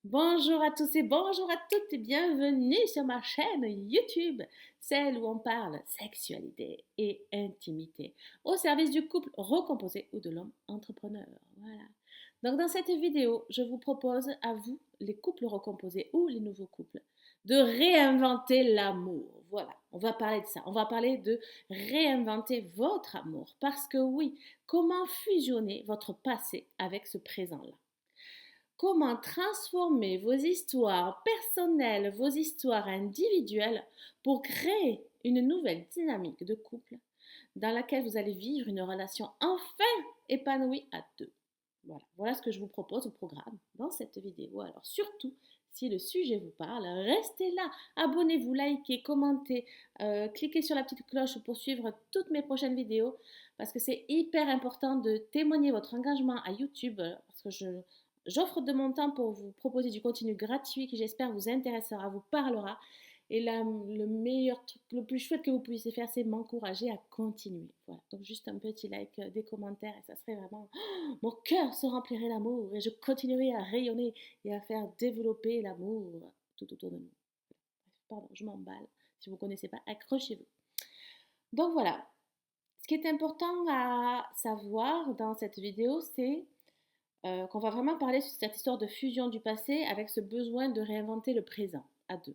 Bonjour à tous et bonjour à toutes et bienvenue sur ma chaîne YouTube, celle où on parle sexualité et intimité au service du couple recomposé ou de l'homme entrepreneur. Voilà. Donc dans cette vidéo, je vous propose à vous, les couples recomposés ou les nouveaux couples, de réinventer l'amour. Voilà, on va parler de ça. On va parler de réinventer votre amour parce que oui, comment fusionner votre passé avec ce présent-là? Comment transformer vos histoires personnelles, vos histoires individuelles pour créer une nouvelle dynamique de couple dans laquelle vous allez vivre une relation enfin épanouie à deux. Voilà ce que je vous propose au programme dans cette vidéo. Alors surtout, si le sujet vous parle, restez là, abonnez-vous, likez, commentez, cliquez sur la petite cloche pour suivre toutes mes prochaines vidéos parce que c'est hyper important de témoigner votre engagement à YouTube parce que j'offre de mon temps pour vous proposer du contenu gratuit qui j'espère vous intéressera, vous parlera. Et là, le meilleur truc, le plus chouette que vous puissiez faire, c'est m'encourager à continuer. Voilà. Donc juste un petit like, des commentaires, et ça serait vraiment... Mon cœur se remplirait d'amour et je continuerai à rayonner et à faire développer l'amour tout autour de nous. Pardon, je m'emballe. Si vous ne connaissez pas, accrochez-vous. Donc voilà. Ce qui est important à savoir dans cette vidéo, c'est qu'on va vraiment parler de cette histoire de fusion du passé avec ce besoin de réinventer le présent à deux.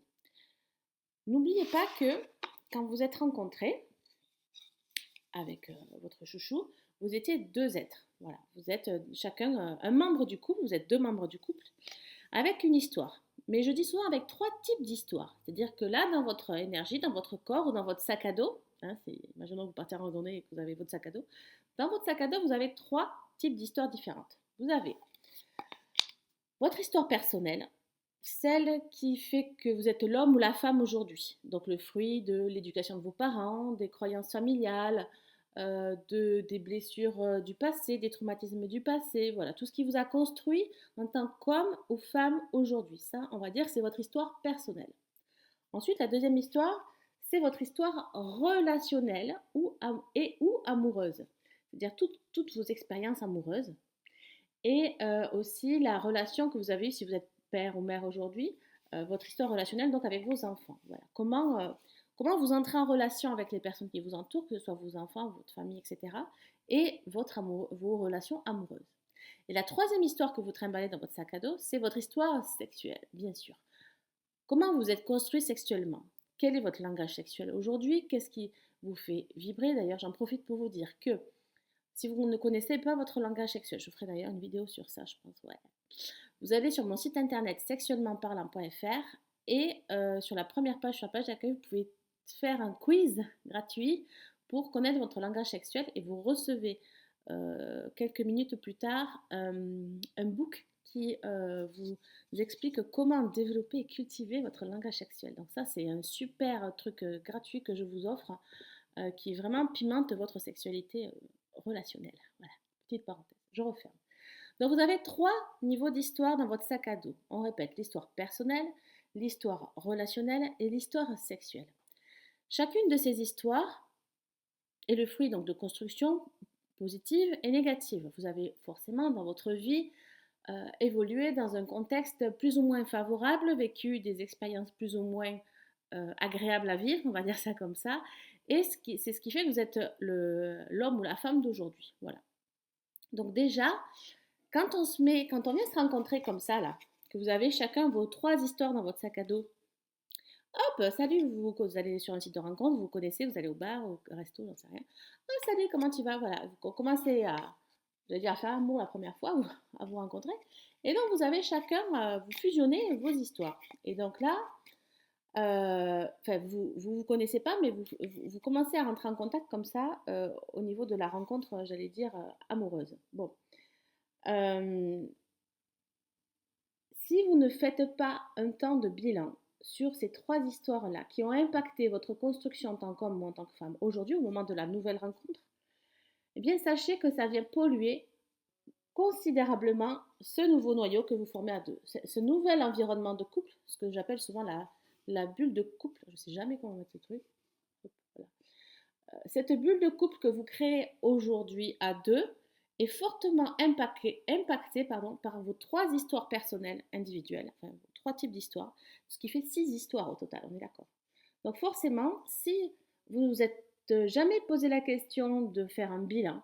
N'oubliez pas que quand vous êtes rencontrés avec votre chouchou, vous étiez deux êtres. Voilà, vous êtes chacun un membre du couple, vous êtes deux membres du couple, avec une histoire. Mais je dis souvent avec trois types d'histoires. C'est-à-dire que là, dans votre énergie, dans votre corps ou dans votre sac à dos, imaginons que vous partez en randonnée et que vous avez votre sac à dos, dans votre sac à dos, vous avez trois types d'histoires différentes. Vous avez votre histoire personnelle, celle qui fait que vous êtes l'homme ou la femme aujourd'hui. Donc le fruit de l'éducation de vos parents, des croyances familiales, des blessures du passé, des traumatismes du passé, voilà, tout ce qui vous a construit en tant qu'homme ou femme aujourd'hui. Ça, on va dire, c'est votre histoire personnelle. Ensuite, la deuxième histoire, c'est votre histoire relationnelle ou amoureuse. C'est-à-dire toutes vos expériences amoureuses et aussi la relation que vous avez eue si vous êtes père ou mère aujourd'hui, votre histoire relationnelle donc avec vos enfants. Voilà. Comment vous entrez en relation avec les personnes qui vous entourent, que ce soit vos enfants, votre famille, etc. Et vos relations amoureuses. Et la troisième histoire que vous trimballez dans votre sac à dos, c'est votre histoire sexuelle, bien sûr. Comment vous êtes construit sexuellement? Quel est votre langage sexuel aujourd'hui? Qu'est-ce qui vous fait vibrer? D'ailleurs, j'en profite pour vous dire que si vous ne connaissez pas votre langage sexuel, je ferai d'ailleurs une vidéo sur ça, je pense, ouais. Vous allez sur mon site internet sexuellementparlant.fr et sur la première page, sur la page d'accueil, vous pouvez faire un quiz gratuit pour connaître votre langage sexuel et vous recevez quelques minutes plus tard un book qui vous explique comment développer et cultiver votre langage sexuel. Donc ça, c'est un super truc gratuit que je vous offre qui vraiment pimente votre sexualité relationnelle. Voilà, petite parenthèse, je referme. Donc vous avez trois niveaux d'histoire dans votre sac à dos. On répète l'histoire personnelle, l'histoire relationnelle et l'histoire sexuelle. Chacune de ces histoires est le fruit donc de constructions positives et négatives. Vous avez forcément dans votre vie évolué dans un contexte plus ou moins favorable, vécu des expériences plus ou moins agréables à vivre, on va dire ça comme ça. Et c'est ce qui fait que vous êtes l'homme ou la femme d'aujourd'hui. Voilà. Donc déjà, quand on vient se rencontrer comme ça, là, que vous avez chacun vos trois histoires dans votre sac à dos, hop, salut, vous allez sur un site de rencontre, vous vous connaissez, vous allez au bar, au resto, j'en sais rien. Ah, salut, comment tu vas? Voilà, vous commencez à faire amour la première fois, à vous rencontrer. Et donc, vous avez chacun, vous fusionnez vos histoires. Et donc là, vous connaissez pas, mais vous commencez à rentrer en contact comme ça au niveau de la rencontre, j'allais dire, amoureuse. Bon. Euh, Si vous ne faites pas un temps de bilan sur ces trois histoires-là qui ont impacté votre construction en tant qu'homme ou en tant que femme aujourd'hui, au moment de la nouvelle rencontre, eh bien sachez que ça vient polluer considérablement ce nouveau noyau que vous formez à deux. Ce nouvel environnement de couple, ce que j'appelle souvent la bulle de couple, je ne sais jamais comment mettre ce truc. Voilà. Cette bulle de couple que vous créez aujourd'hui à deux, est fortement impacté par vos 3 histoires personnelles individuelles, enfin vos 3 types d'histoires, ce qui fait 6 histoires au total, on est d'accord. Donc forcément, si vous ne vous êtes jamais posé la question de faire un bilan,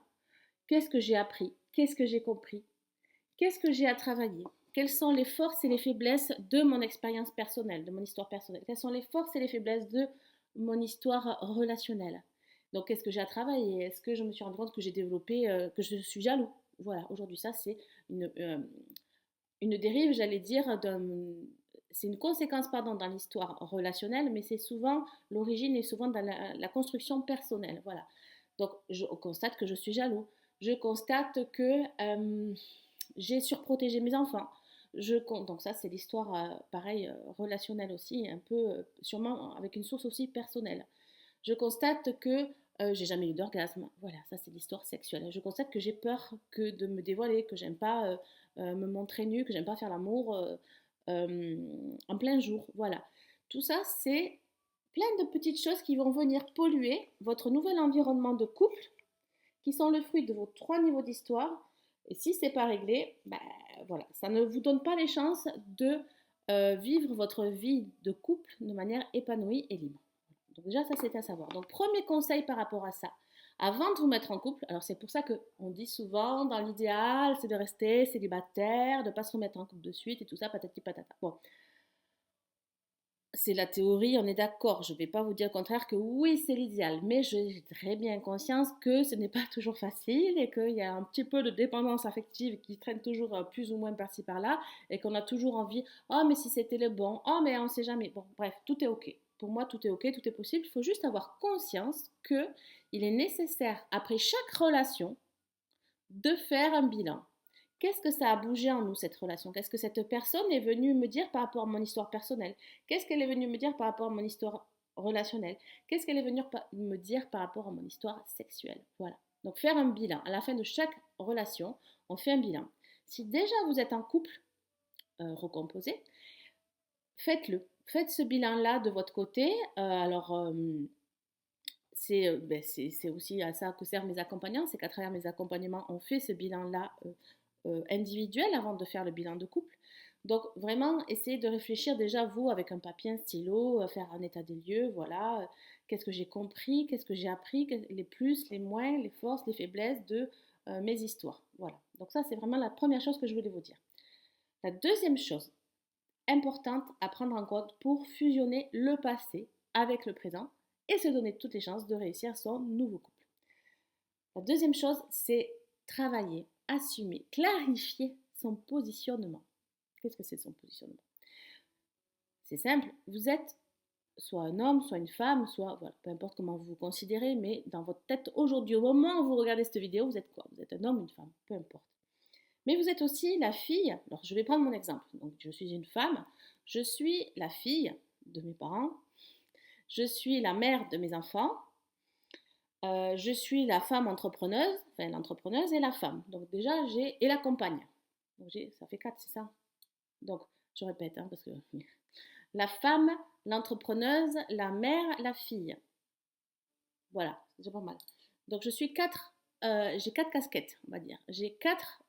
qu'est-ce que j'ai appris? Qu'est-ce que j'ai compris? Qu'est-ce que j'ai à travailler? Quelles sont les forces et les faiblesses de mon expérience personnelle, de mon histoire personnelle? Quelles sont les forces et les faiblesses de mon histoire relationnelle? Donc, qu'est-ce que j'ai à travailler? Est-ce que je me suis rendu compte que j'ai développé, que je suis jaloux? Voilà, aujourd'hui, ça, c'est une dérive, j'allais dire, c'est une conséquence, pardon, dans l'histoire relationnelle, mais c'est souvent, l'origine est souvent dans la construction personnelle. Voilà. Donc, je constate que je suis jaloux. Je constate que j'ai surprotégé mes enfants. Donc ça, c'est l'histoire, pareil, relationnelle aussi, un peu, sûrement avec une source aussi personnelle. Je constate que j'ai jamais eu d'orgasme. Voilà, ça c'est l'histoire sexuelle. Je constate que j'ai peur que de me dévoiler, que j'aime pas me montrer nue, que j'aime pas faire l'amour en plein jour. Voilà. Tout ça, c'est plein de petites choses qui vont venir polluer votre nouvel environnement de couple, qui sont le fruit de vos 3 niveaux d'histoire. Et si c'est pas réglé, ben voilà, ça ne vous donne pas les chances de vivre votre vie de couple de manière épanouie et libre. Donc déjà, ça c'est à savoir. Donc premier conseil par rapport à ça, avant de vous mettre en couple, alors c'est pour ça qu'on dit souvent, dans l'idéal, c'est de rester célibataire, de ne pas se remettre en couple de suite et tout ça, patati patata. Bon, c'est la théorie, on est d'accord. Je ne vais pas vous dire le contraire que oui, c'est l'idéal, mais j'ai très bien conscience que ce n'est pas toujours facile et qu'il y a un petit peu de dépendance affective qui traîne toujours plus ou moins par-ci par-là et qu'on a toujours envie, oh mais si c'était le bon, oh mais on ne sait jamais. Bon, bref, tout est ok. Pour moi, tout est ok, tout est possible. Il faut juste avoir conscience que il est nécessaire, après chaque relation, de faire un bilan. Qu'est-ce que ça a bougé en nous, cette relation? Qu'est-ce que cette personne est venue me dire par rapport à mon histoire personnelle? Qu'est-ce qu'elle est venue me dire par rapport à mon histoire relationnelle? Qu'est-ce qu'elle est venue me dire par rapport à mon histoire sexuelle? Voilà. Donc faire un bilan. À la fin de chaque relation, on fait un bilan. Si déjà vous êtes en couple recomposé, faites-le. Faites ce bilan-là de votre côté. C'est aussi à ça que servent mes accompagnants, c'est qu'à travers mes accompagnements, on fait ce bilan-là individuel avant de faire le bilan de couple. Donc vraiment, essayez de réfléchir déjà vous avec un papier, un stylo, faire un état des lieux, voilà, qu'est-ce que j'ai compris, qu'est-ce que j'ai appris, les plus, les moins, les forces, les faiblesses de mes histoires. Voilà, donc ça c'est vraiment la première chose que je voulais vous dire. La deuxième chose importante à prendre en compte pour fusionner le passé avec le présent et se donner toutes les chances de réussir son nouveau couple. La deuxième chose, c'est travailler, assumer, clarifier son positionnement. Qu'est-ce que c'est son positionnement? C'est simple, vous êtes soit un homme, soit une femme, soit, voilà, peu importe comment vous vous considérez, mais dans votre tête aujourd'hui, au moment où vous regardez cette vidéo, vous êtes quoi? Vous êtes un homme ou une femme, peu importe. Mais vous êtes aussi la fille, alors je vais prendre mon exemple, donc je suis une femme, je suis la fille de mes parents, je suis la mère de mes enfants, je suis la femme entrepreneuse, enfin l'entrepreneuse et la femme. Donc déjà, et la compagne. Donc ça fait 4, c'est ça? Donc, je répète, hein, parce que la femme, l'entrepreneuse, la mère, la fille. Voilà, c'est déjà pas mal. Donc je suis j'ai 4 casquettes, on va dire. J'ai 4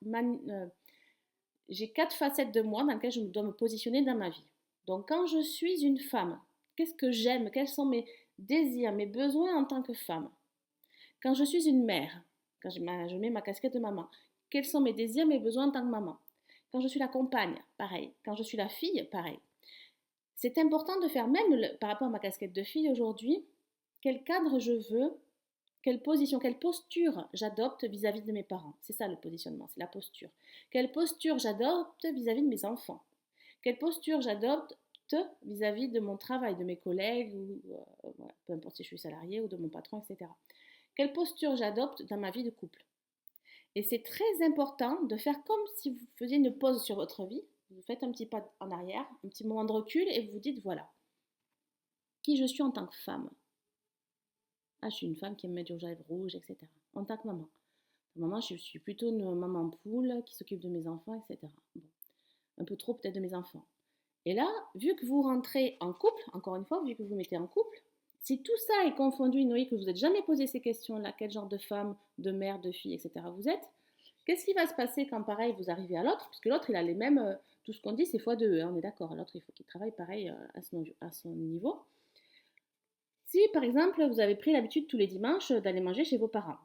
facettes de moi dans lesquelles je dois me positionner dans ma vie. Donc quand je suis une femme, qu'est-ce que j'aime? Quels sont mes désirs, mes besoins en tant que femme? Quand je suis une mère, quand je mets ma casquette de maman, quels sont mes désirs, mes besoins en tant que maman? Quand je suis la compagne, pareil. Quand je suis la fille, pareil. C'est important de faire, même par rapport à ma casquette de fille aujourd'hui, quel cadre je veux, quelle position, quelle posture j'adopte vis-à-vis de mes parents. C'est ça le positionnement, c'est la posture. Quelle posture j'adopte vis-à-vis de mes enfants. Quelle posture j'adopte vis-à-vis de mon travail, de mes collègues, ou peu importe si je suis salariée ou de mon patron, etc. Quelle posture j'adopte dans ma vie de couple. Et c'est très important de faire comme si vous faisiez une pause sur votre vie. Vous faites un petit pas en arrière, un petit moment de recul et vous vous dites voilà, qui je suis en tant que femme. Ah, je suis une femme qui aime mettre du rouge à lèvres rouge, etc. En tant que maman. Maman, je suis plutôt une maman poule qui s'occupe de mes enfants, etc. Bon. Un peu trop peut-être de mes enfants. Et là, vu que vous rentrez en couple, encore une fois, vu que vous mettez en couple, si tout ça est confondu, Noé, que vous n'êtes jamais posé ces questions-là, quel genre de femme, de mère, de fille, etc. vous êtes, Qu'est-ce qui va se passer quand pareil vous arrivez à l'autre? Parce que l'autre il a les mêmes, tout ce qu'on dit c'est fois deux, hein, on est d'accord. L'autre il faut qu'il travaille pareil à son niveau. Si par exemple vous avez pris l'habitude tous les dimanches d'aller manger chez vos parents,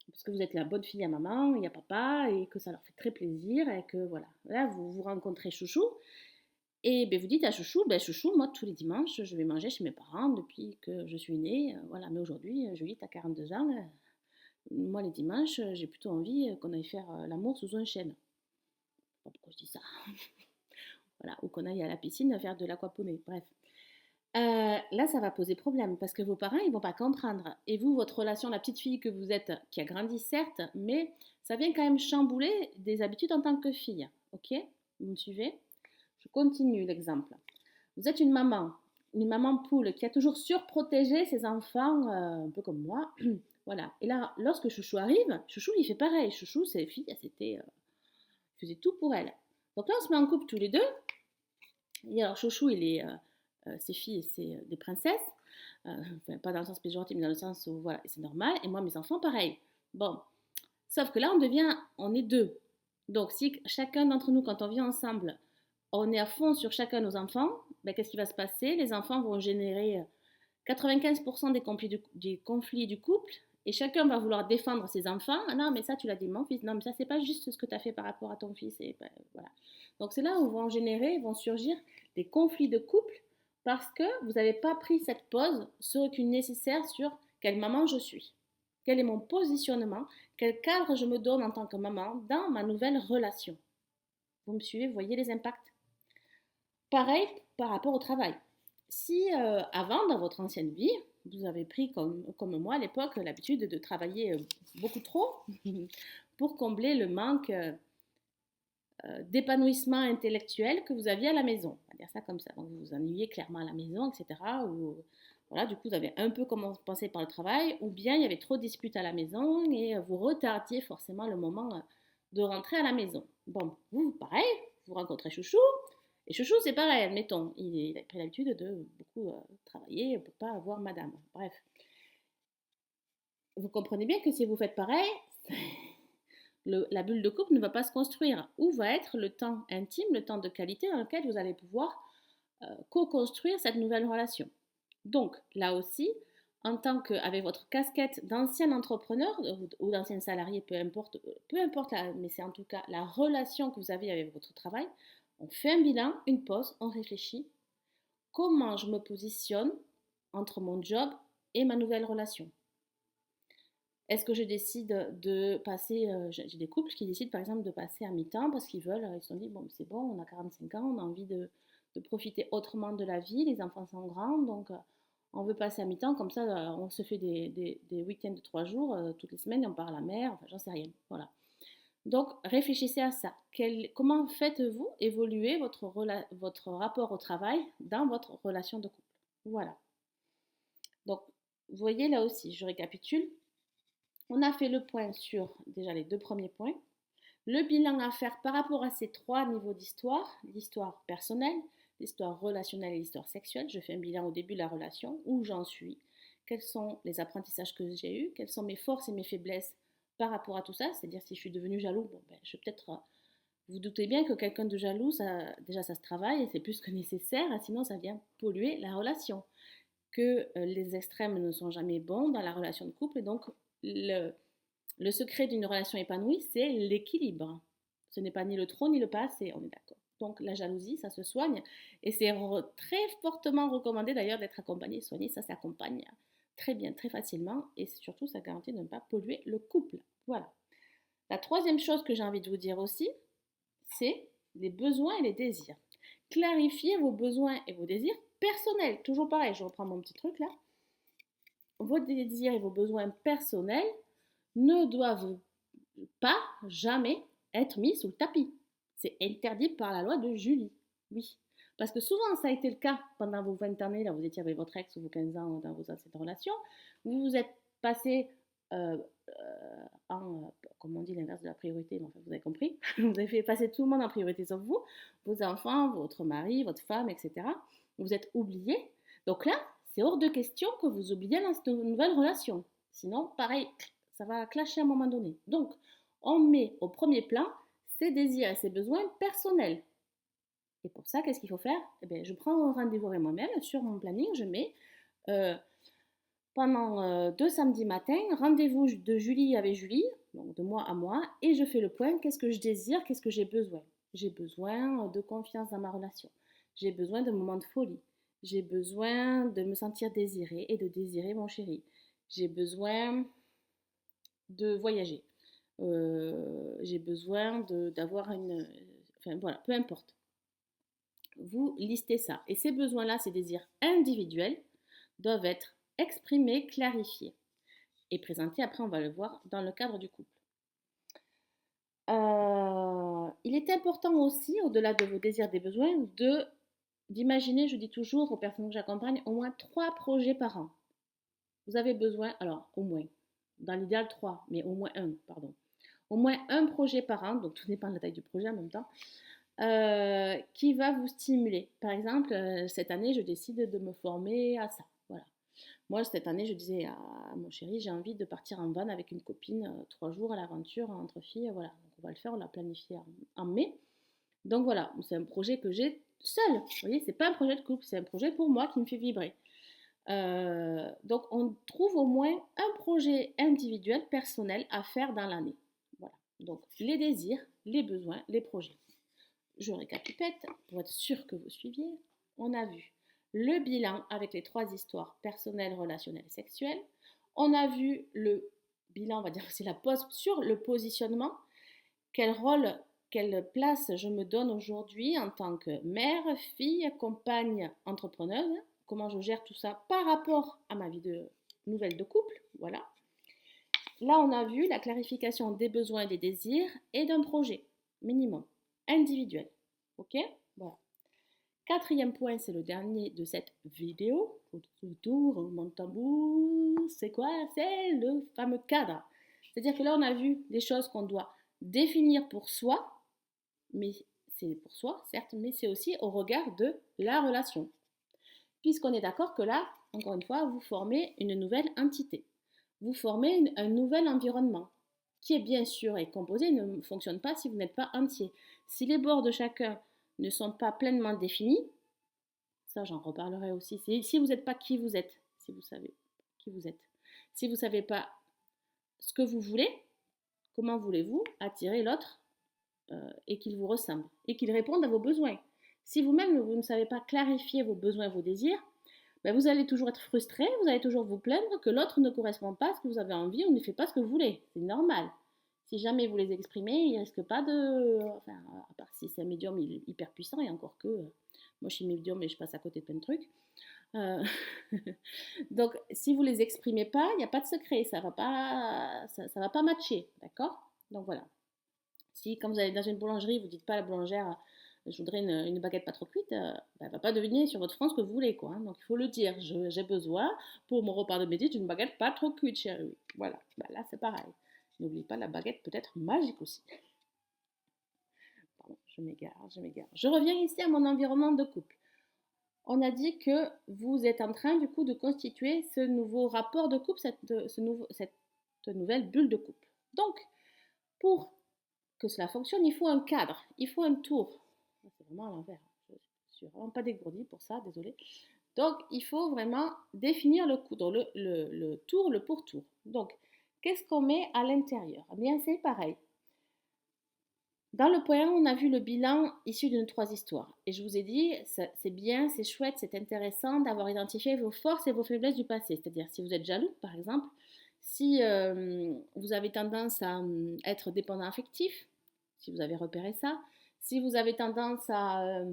parce que vous êtes la bonne fille à maman et à papa et que ça leur fait très plaisir et que voilà, là vous vous rencontrez chouchou et ben, vous dites à chouchou, ben chouchou, moi tous les dimanches je vais manger chez mes parents depuis que je suis née, voilà, mais aujourd'hui Julie t'as 42 ans, moi les dimanches j'ai plutôt envie qu'on aille faire l'amour sous un chêne. Je sais pas pourquoi je dis ça, voilà, ou qu'on aille à la piscine faire de l'aquaponie, bref. Là, ça va poser problème parce que vos parents, ils vont pas comprendre. Et vous, votre relation, la petite fille que vous êtes, qui a grandi certes, mais ça vient quand même chambouler des habitudes en tant que fille. Ok? Vous me suivez? Je continue l'exemple. Vous êtes une maman poule qui a toujours surprotégé ses enfants, un peu comme moi. Voilà. Et là, lorsque Chouchou arrive, Chouchou, il fait pareil. Chouchou, ses filles, c'était, faisait tout pour elle. Donc là, on se met en couple tous les deux. Et alors, Chouchou, il est ses filles, c'est des princesses. Enfin, pas dans le sens péjoratif, mais dans le sens où voilà, c'est normal. Et moi, mes enfants, pareil. Bon, sauf que là, on est deux. Donc, si chacun d'entre nous, quand on vit ensemble, on est à fond sur chacun de nos enfants, ben, qu'est-ce qui va se passer? Les enfants vont générer 95% des conflits du couple et chacun va vouloir défendre ses enfants. Ah non, mais ça, tu l'as dit, mon fils. Non, mais ça, c'est pas juste ce que tu as fait par rapport à ton fils. Et ben, voilà. Donc, c'est là où vont surgir des conflits de couple parce que vous n'avez pas pris cette pause, ce recul nécessaire sur quelle maman je suis, quel est mon positionnement, quel cadre je me donne en tant que maman dans ma nouvelle relation. Vous me suivez, vous voyez les impacts? Pareil par rapport au travail. Si avant, dans votre ancienne vie, vous avez pris comme moi à l'époque l'habitude de travailler beaucoup trop pour combler le manque d'épanouissement intellectuel que vous aviez à la maison. On va dire ça comme ça. Donc vous vous ennuyez clairement à la maison, etc. Ou voilà, du coup vous avez un peu commencé par le travail, ou bien il y avait trop de disputes à la maison et vous retardiez forcément le moment de rentrer à la maison. Bon, vous, pareil, vous rencontrez Chouchou, et Chouchou, c'est pareil, admettons, il a pris l'habitude de beaucoup travailler pour pas avoir madame. Bref, vous comprenez bien que si vous faites pareil, la bulle de couple ne va pas se construire. Où va être le temps intime, le temps de qualité dans lequel vous allez pouvoir co-construire cette nouvelle relation. Donc, là aussi, en tant qu'avec votre casquette d'ancien entrepreneur ou d'ancien salarié, peu importe mais c'est en tout cas la relation que vous avez avec votre travail, on fait un bilan, une pause, on réfléchit. Comment je me positionne entre mon job et ma nouvelle relation? Est-ce que je décide de passer, j'ai des couples qui décident par exemple de passer à mi-temps parce qu'ils veulent, ils se sont dit, bon, c'est bon, on a 45 ans, on a envie de profiter autrement de la vie, les enfants sont grands, donc on veut passer à mi-temps, comme ça on se fait des week-ends de 3 jours, toutes les semaines, on part à la mer, enfin j'en sais rien, voilà. Donc réfléchissez à ça. Comment faites-vous évoluer votre rapport au travail dans votre relation de couple? Voilà. Donc, vous voyez là aussi, je récapitule. On a fait le point sur déjà les deux premiers points. Le bilan à faire par rapport à ces trois niveaux d'histoire, l'histoire personnelle, l'histoire relationnelle et l'histoire sexuelle. Je fais un bilan au début de la relation, où j'en suis, quels sont les apprentissages que j'ai eus, quelles sont mes forces et mes faiblesses par rapport à tout ça. C'est-à-dire si je suis devenue jaloux, bon, ben, je vais peut-être... vous doutez bien que quelqu'un de jaloux, déjà ça se travaille et c'est plus que nécessaire, sinon ça vient polluer la relation. Que les extrêmes ne sont jamais bons dans la relation de couple et donc le secret d'une relation épanouie, c'est l'équilibre. Ce n'est pas ni le trop ni le pas assez, on est d'accord. Donc la jalousie, ça se soigne et c'est très fortement recommandé d'ailleurs d'être accompagné, soigné, ça s'accompagne très bien, très facilement et surtout ça garantit de ne pas polluer le couple. Voilà. La troisième chose que j'ai envie de vous dire aussi, c'est les besoins et les désirs. Clarifiez vos besoins et vos désirs personnels. Toujours pareil, je reprends mon petit truc là. Vos désirs et vos besoins personnels ne doivent pas jamais être mis sous le tapis. C'est interdit par la loi de Julie. Oui. Parce que souvent, ça a été le cas pendant vos 20 années, là, vous étiez avec votre ex ou vos 15 ans dans vos anciennes relations. Vous vous êtes passé comme on dit, l'inverse de la priorité, mais enfin, vous avez compris. Vous avez fait passer tout le monde en priorité sauf vous, vos enfants, votre mari, votre femme, etc. Vous êtes oublié. Donc là, c'est hors de question que vous oubliez dans cette nouvelle relation. Sinon, pareil, ça va clasher à un moment donné. Donc, on met au premier plan ses désirs et ses besoins personnels. Et pour ça, qu'est-ce qu'il faut faire? Eh bien, je prends un rendez-vous avec moi-même sur mon planning, je mets euh, pendant 2 samedis matins, rendez-vous de Julie avec Julie, donc de moi à moi, et je fais le point, qu'est-ce que je désire, qu'est-ce que j'ai besoin. J'ai besoin de confiance dans ma relation, j'ai besoin de moments de folie, j'ai besoin de me sentir désirée et de désirer mon chéri, j'ai besoin de voyager, j'ai besoin d'avoir une... Enfin voilà, peu importe. Vous listez ça. Et ces besoins-là, ces désirs individuels, doivent être exprimés, clarifiés et présentés. Après, on va le voir dans le cadre du couple. Il est important aussi, au-delà de vos désirs, des besoins, d'imaginer, je dis toujours aux personnes que j'accompagne, au moins 3 projets par an. Vous avez besoin, alors au moins, dans l'idéal 3, mais au moins un, pardon. Au moins un projet par an, donc tout dépend de la taille du projet en même temps, qui va vous stimuler. Par exemple, cette année, je décide de me former à ça. Voilà. Moi, cette année, je disais à mon chéri, j'ai envie de partir en van avec une copine 3 jours à l'aventure entre filles. Voilà, donc on va le faire, on l'a planifié en mai. Donc voilà, c'est un projet que j'ai seul. Vous voyez, c'est pas un projet de couple, c'est un projet pour moi qui me fait vibrer. Donc on trouve au moins un projet individuel, personnel à faire dans l'année. Voilà. Donc les désirs, les besoins, les projets. Je récapitule pour être sûr que vous suiviez. On a vu le bilan avec les 3 histoires personnelles, relationnelles et sexuelles. On a vu le bilan, on va dire aussi la pause sur le positionnement. Quel rôle, quelle place je me donne aujourd'hui en tant que mère, fille, compagne, entrepreneuse. Comment je gère tout ça par rapport à ma vie de nouvelle de couple. Voilà. Là, on a vu la clarification des besoins et des désirs et d'un projet minimum individuel. Ok? Voilà. 4e point, c'est le dernier de cette vidéo. Autour, mon tambour, c'est quoi? C'est le fameux cadre. C'est-à-dire que là, on a vu des choses qu'on doit définir pour soi, mais c'est pour soi, certes, mais c'est aussi au regard de la relation. Puisqu'on est d'accord que là, encore une fois, vous formez une nouvelle entité. Vous formez un nouvel environnement qui est bien sûr est composé, ne fonctionne pas si vous n'êtes pas entier. Si les bords de chacun ne sont pas pleinement définis, ça j'en reparlerai aussi, si vous n'êtes pas qui vous êtes, si vous savez qui vous êtes, si vous ne savez pas ce que vous voulez, comment voulez-vous attirer l'autre et qu'il vous ressemble et qu'il réponde à vos besoins. Si vous-même vous ne savez pas clarifier vos besoins, vos désirs, ben vous allez toujours être frustré, vous allez toujours vous plaindre que l'autre ne correspond pas à ce que vous avez envie ou ne fait pas ce que vous voulez. C'est normal. Si jamais vous les exprimez, il ne risque pas de... Enfin, à part si c'est un médium hyper puissant, et encore que... moi, je suis médium et je passe à côté de plein de trucs. Donc, si vous les exprimez pas, il n'y a pas de secret. Ça va pas matcher. D'accord? Donc, voilà. Si, quand vous allez dans une boulangerie, vous ne dites pas à la boulangère je voudrais une baguette pas trop cuite, elle ne va pas deviner sur votre front ce que vous voulez, quoi. Hein. Donc il faut le dire, j'ai besoin pour mon repas de midi d'une baguette pas trop cuite, chérie. Voilà, bah, là c'est pareil. N'oublie pas la baguette peut être magique aussi. Pardon, je m'égare, je m'égare. Je reviens ici à mon environnement de couple. On a dit que vous êtes en train du coup de constituer ce nouveau rapport de couple, cette nouvelle bulle de couple. Donc, pour que cela fonctionne, il faut un cadre, il faut un tour. C'est vraiment à l'envers. Je suis vraiment pas dégourdie pour ça, désolée. Donc, il faut vraiment définir le tour, le pourtour. Donc, qu'est-ce qu'on met à l'intérieur? Eh bien, c'est pareil. Dans le point 1, on a vu le bilan issu de nos 3 histoires. Et je vous ai dit, c'est bien, c'est chouette, c'est intéressant d'avoir identifié vos forces et vos faiblesses du passé. C'est-à-dire, si vous êtes jaloux, par exemple, si vous avez tendance à être dépendant affectif, si vous avez repéré ça, si vous avez tendance à,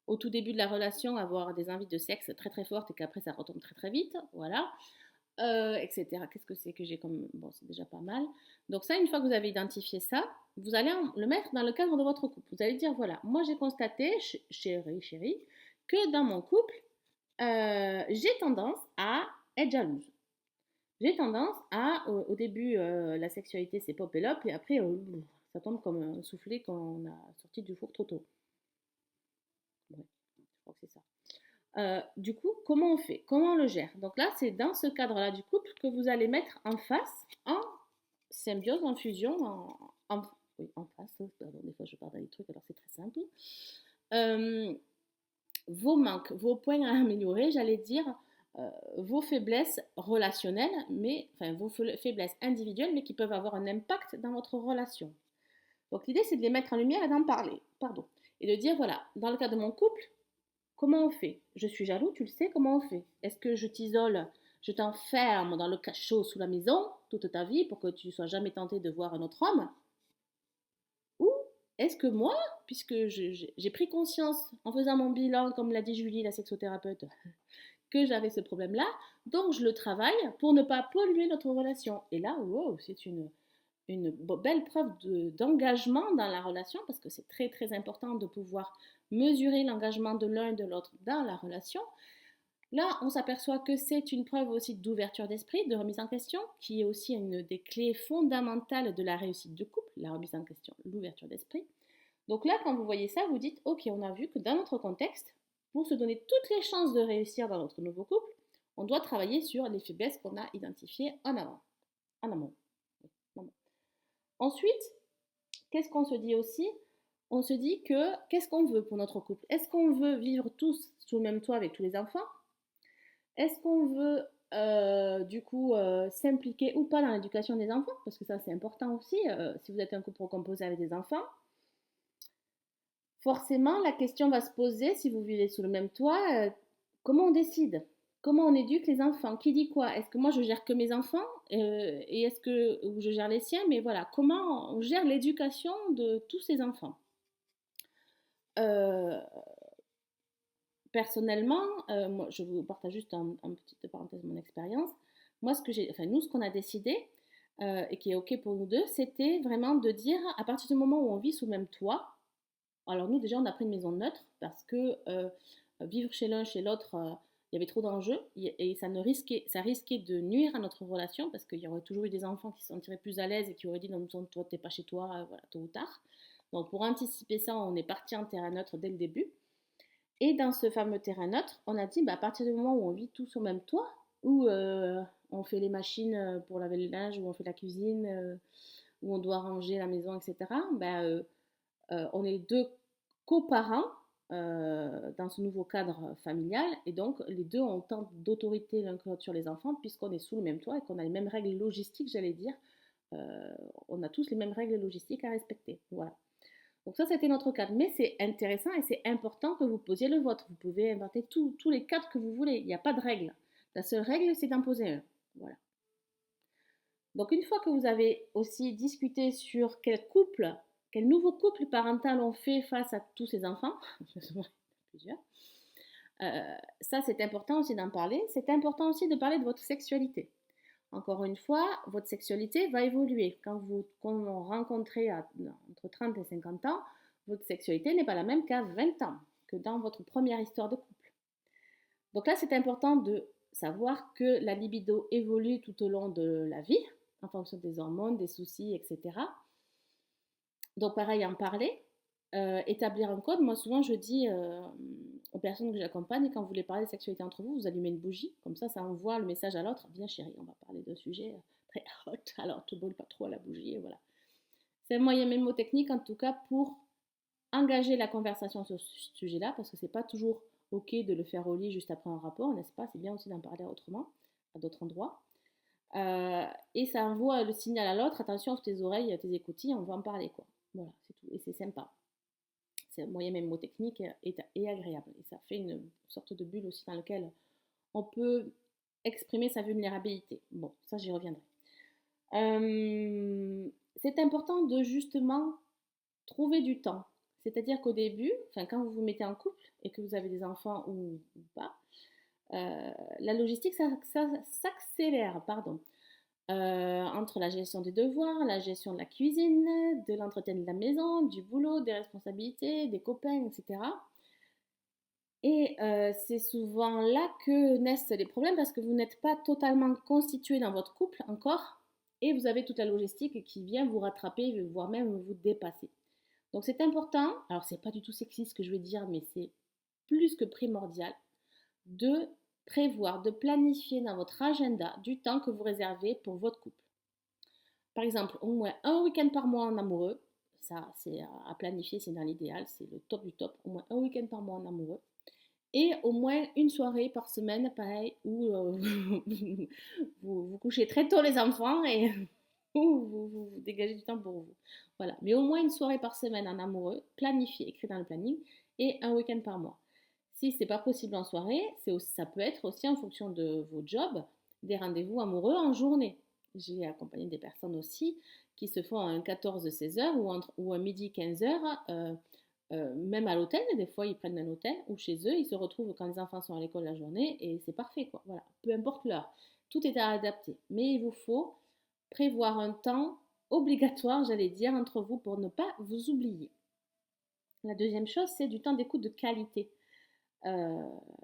au tout début de la relation, avoir des envies de sexe très très fortes et qu'après ça retombe très très vite, voilà, etc. Qu'est-ce que c'est que j'ai comme... Bon, c'est déjà pas mal. Donc ça, une fois que vous avez identifié ça, vous allez le mettre dans le cadre de votre couple. Vous allez dire, voilà, moi j'ai constaté, chérie, que dans mon couple, j'ai tendance à être jalouse. J'ai tendance à, au début, la sexualité c'est pop et lop, et après, ça tombe comme un soufflet quand on a sorti du four trop tôt. Ouais, je crois que c'est ça. Du coup, comment on fait? Comment on le gère? Donc là, c'est dans ce cadre-là du couple que vous allez mettre en face, en symbiose, en fusion, oui, en face, pardon, des fois je parle dans des trucs, alors c'est très simple. Euh, Vos manques, vos points à améliorer, j'allais dire, vos faiblesses relationnelles, mais enfin vos faiblesses individuelles, mais qui peuvent avoir un impact dans votre relation. Donc l'idée, c'est de les mettre en lumière et d'en parler, pardon, et de dire voilà, dans le cas de mon couple, comment on fait? Je suis jaloux, tu le sais, comment on fait? Est-ce que je t'isole, je t'enferme dans le cachot sous la maison toute ta vie pour que tu ne sois jamais tenté de voir un autre homme? Ou est-ce que moi, puisque j'ai pris conscience en faisant mon bilan, comme l'a dit Julie, la sexothérapeute, que j'avais ce problème-là, donc je le travaille pour ne pas polluer notre relation. Et là, wow, c'est une belle preuve d'engagement dans la relation, parce que c'est très très important de pouvoir mesurer l'engagement de l'un et de l'autre dans la relation. Là, on s'aperçoit que c'est une preuve aussi d'ouverture d'esprit, de remise en question, qui est aussi une des clés fondamentales de la réussite de couple, la remise en question, l'ouverture d'esprit. Donc là, quand vous voyez ça, vous dites, ok, on a vu que dans notre contexte, pour se donner toutes les chances de réussir dans notre nouveau couple, on doit travailler sur les faiblesses qu'on a identifiées en avant, en amont. Ensuite, qu'est-ce qu'on se dit aussi? On se dit que qu'est-ce qu'on veut pour notre couple? Est-ce qu'on veut vivre tous sous le même toit avec tous les enfants? Est-ce qu'on veut du coup s'impliquer ou pas dans l'éducation des enfants? Parce que ça c'est important aussi. Si vous êtes un couple recomposé avec des enfants, forcément la question va se poser si vous vivez sous le même toit, comment on décide? Comment on éduque les enfants? Qui dit quoi? Est-ce que moi je gère que mes enfants et est-ce que ou je gère les siens? Mais voilà, comment on gère l'éducation de tous ces enfants? Euh, Personnellement, moi, je vous partage juste en petite parenthèse mon expérience. Moi, nous, ce qu'on a décidé et qui est ok pour nous deux, c'était vraiment de dire à partir du moment où on vit sous le même toit. Alors nous, déjà, on a pris une maison neutre parce que vivre chez l'un, chez l'autre, il y avait trop d'enjeux et ça risquait de nuire à notre relation parce qu'il y aurait toujours eu des enfants qui se sentiraient plus à l'aise et qui auraient dit non, toi, t'es pas chez toi, voilà, tôt ou tard. Donc pour anticiper ça, on est parti en terrain neutre dès le début. Et dans ce fameux terrain neutre, on a dit, bah, à partir du moment où on vit tous au même toit, où on fait les machines pour laver le linge, où on fait la cuisine, où on doit ranger la maison, etc., bah, on est deux coparents dans ce nouveau cadre familial, et donc les deux ont tant d'autorité l'un que l'autre sur les enfants, puisqu'on est sous le même toit et qu'on a les mêmes règles logistiques, j'allais dire. On a tous les mêmes règles logistiques à respecter. Voilà. Donc ça, c'était notre cadre. Mais c'est intéressant et c'est important que vous posiez le vôtre. Vous pouvez inventer tous les cadres que vous voulez. Il n'y a pas de règle. La seule règle, c'est d'en poser un. Voilà. Donc une fois que vous avez aussi discuté sur quel nouveau couple parental on fait face à tous ces enfants, plusieurs, ça c'est important aussi d'en parler. C'est important aussi de parler de votre sexualité. Encore une fois, votre sexualité va évoluer. Quand vous rencontrez entre 30 et 50 ans, votre sexualité n'est pas la même qu'à 20 ans, que dans votre première histoire de couple. Donc là, c'est important de savoir que la libido évolue tout au long de la vie, en fonction des hormones, des soucis, etc. Donc pareil, en parler, établir un code. Moi, souvent, je dis aux personnes que j'accompagne, quand vous voulez parler de sexualité entre vous, vous allumez une bougie. Comme ça envoie le message à l'autre. Viens chérie, on va parler d'un sujet très hot. Alors, te brûle pas trop à la bougie, et voilà. C'est un moyen mémotechnique, en tout cas, pour engager la conversation sur ce sujet-là, parce que c'est pas toujours ok de le faire au lit juste après un rapport, n'est-ce pas? C'est bien aussi d'en parler autrement, à d'autres endroits. Et ça envoie le signal à l'autre, attention, tes oreilles, tes écoutilles, on va en parler, quoi. Voilà, c'est tout. Et c'est sympa. C'est un moyen mémotechnique et agréable. Et ça fait une sorte de bulle aussi dans laquelle on peut exprimer sa vulnérabilité. Bon, ça j'y reviendrai. C'est important de justement trouver du temps. C'est-à-dire qu'au début, enfin quand vous vous mettez en couple et que vous avez des enfants ou pas, la logistique s'accélère, pardon. Entre la gestion des devoirs, la gestion de la cuisine, de l'entretien de la maison, du boulot, des responsabilités, des copains, etc. Et c'est souvent là que naissent les problèmes parce que vous n'êtes pas totalement constitué dans votre couple encore et vous avez toute la logistique qui vient vous rattraper, voire même vous dépasser. Donc c'est important, alors c'est pas du tout sexiste ce que je vais dire, mais c'est plus que primordial de prévoir, de planifier dans votre agenda du temps que vous réservez pour votre couple. Par exemple, au moins un week-end par mois en amoureux. Ça, c'est à planifier, c'est dans l'idéal, c'est le top du top. Au moins un week-end par mois en amoureux. Et au moins une soirée par semaine, pareil, où vous couchez très tôt les enfants et vous dégagez du temps pour vous. Voilà. Mais au moins une soirée par semaine en amoureux, planifié, écrit dans le planning, et un week-end par mois. Si c'est pas possible en soirée, ça peut être aussi en fonction de vos jobs, des rendez-vous amoureux en journée. J'ai accompagné des personnes aussi qui se font un 14-16 heures ou un midi 15 heures, même à l'hôtel. Des fois, ils prennent un hôtel ou chez eux, ils se retrouvent quand les enfants sont à l'école la journée et c'est parfait, quoi. Voilà, peu importe l'heure. Tout est à adapter. Mais il vous faut prévoir un temps obligatoire, j'allais dire, entre vous pour ne pas vous oublier. La deuxième chose, c'est du temps d'écoute de qualité. Euh,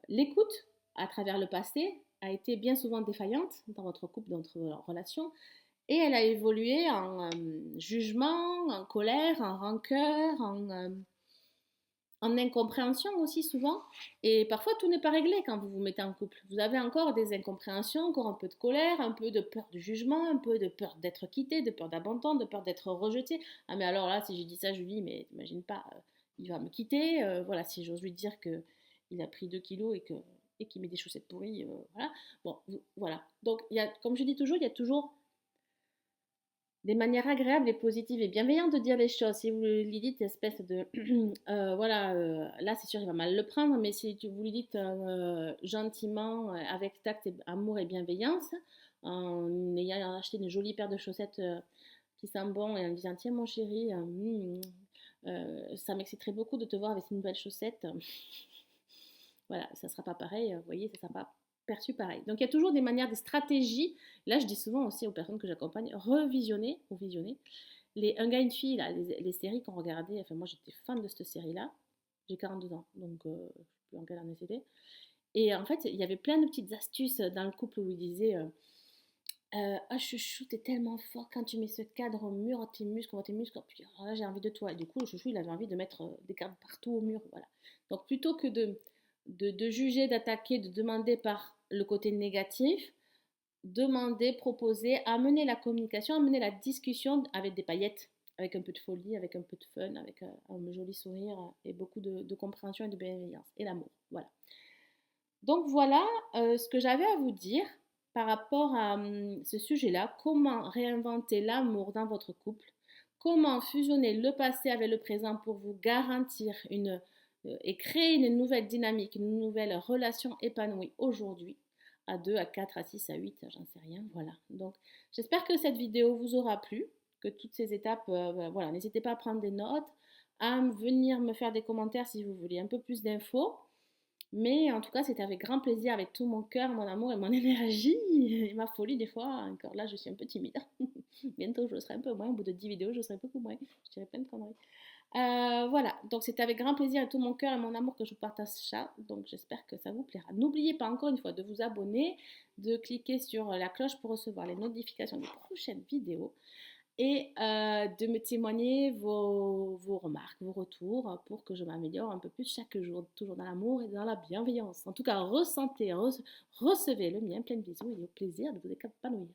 L'écoute, à travers le passé, a été bien souvent défaillante dans votre couple, dans votre relation, et elle a évolué en jugement, en colère, en rancœur, en incompréhension aussi souvent. Et parfois, tout n'est pas réglé quand vous vous mettez en couple. Vous avez encore des incompréhensions, encore un peu de colère, un peu de peur du jugement, un peu de peur d'être quitté, de peur d'abandon, de peur d'être rejeté. Ah mais alors là, si je dis ça, Julie, mais t'imagines pas, il va me quitter. Voilà, si j'ose lui dire que il a pris 2 kilos et qu'il met des chaussettes pourries, voilà. Bon, voilà. Donc, comme je dis toujours, il y a toujours des manières agréables et positives et bienveillantes de dire les choses. Si vous lui dites espèce de voilà, là c'est sûr il va mal le prendre, mais si vous lui dites gentiment, avec tact, et amour et bienveillance, en ayant acheté une jolie paire de chaussettes qui sent bon et en lui disant tiens mon chéri, ça m'exciterait beaucoup de te voir avec ces nouvelles chaussettes. Voilà, ça ne sera pas pareil, vous voyez, ça ne sera pas perçu pareil. Donc il y a toujours des manières, des stratégies. Là, je dis souvent aussi aux personnes que j'accompagne, revisionner ou visionner Un gars, une fille, là, les séries qu'on regardait. Enfin, moi, j'étais fan de cette série-là. J'ai 42 ans, donc je ne sais plus en quelle année c'était. Et en fait, il y avait plein de petites astuces dans le couple où il disait ah, chouchou, t'es tellement fort quand tu mets ce cadre au mur, tes muscles, on voit tes muscles. Puis, alors là, j'ai envie de toi. Et du coup, le chouchou, il avait envie de mettre des cadres partout au mur. Voilà. Donc, plutôt que de juger, d'attaquer, de demander par le côté négatif, demander, proposer, amener la communication, amener la discussion avec des paillettes, avec un peu de folie, avec un peu de fun, avec un joli sourire et beaucoup de compréhension et de bienveillance et l'amour. Voilà. Donc voilà ce que j'avais à vous dire par rapport à ce sujet-là. Comment réinventer l'amour dans votre couple? Comment fusionner le passé avec le présent pour vous garantir et créer une nouvelle dynamique, une nouvelle relation épanouie aujourd'hui, à 2, à 4, à 6, à 8, j'en sais rien. Voilà. Donc j'espère que cette vidéo vous aura plu, que toutes ces étapes, voilà, n'hésitez pas à prendre des notes, à venir me faire des commentaires si vous voulez un peu plus d'infos. Mais en tout cas, c'était avec grand plaisir, avec tout mon cœur, mon amour et mon énergie et ma folie des fois. Encore là, je suis un peu timide. Bientôt, je le serai un peu moins. Au bout de 10 vidéos, je serai beaucoup moins. Je dirai plein de conneries. Voilà, donc c'était avec grand plaisir et tout mon cœur et mon amour que je partage ça. Donc j'espère que ça vous plaira. N'oubliez pas encore une fois de vous abonner, de cliquer sur la cloche pour recevoir les notifications des prochaines vidéos et de me témoigner vos remarques, vos retours pour que je m'améliore un peu plus chaque jour, toujours dans l'amour et dans la bienveillance. En tout cas, recevez le mien, plein de bisous et au plaisir de vous épanouir.